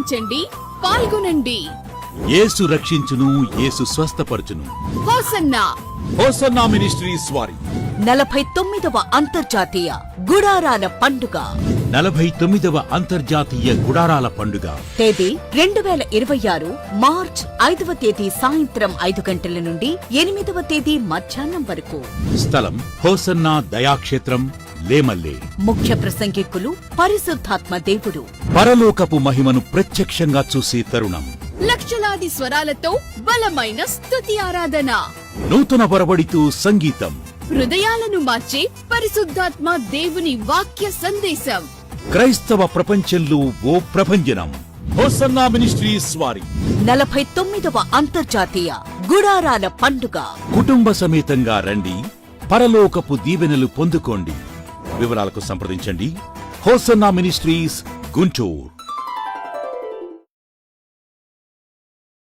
ఆదరించండి, పాల్గొనండి. యేసు రక్షించును, యేసు స్వస్థపరచును. హోసన్నా హోసన్నా మినిస్ట్రీస్ వారి 49వ అంతర్జాతీయ గుడారాల పండుగ. 49వ అంతర్జాతీయ గుడారాల పండుగ తేదీ 2026 మార్చ్ 5వ తేదీ సాయంత్రం 5 గంటల నుండి 8వ తేదీ మధ్యాహ్నం వరకు. స్థలం హోసన్నా దయాక్షేత్రం, లేమల్లే. ముఖ్య ప్రసంగికులు పరిశుద్ధాత్మ దేవుడు. పరలోకపు మహిమను ప్రత్యక్షంగా చూసే తరుణం. లక్షలాది స్వరాలతో బలమైన స్తుతి ఆరాధన. నూతన వరవడితో సంగీతం. హృదయాలను మార్చే పరిశుద్ధాత్మ దేవుని వాక్య సందేశం. క్రైస్తవ ప్రపంచంలో ఓ ప్రభంజనం. హోసన్నా మినిస్ట్రీస్ వారి 49వ అంతర్జాతీయ గుడారాల పండుగ. కుటుంబ సమేతంగా రండి, పరలోకపు దీవెనలు పొందుకోండి. వివరాలకు సంప్రదించండి. Hosanna ministries, Guntur.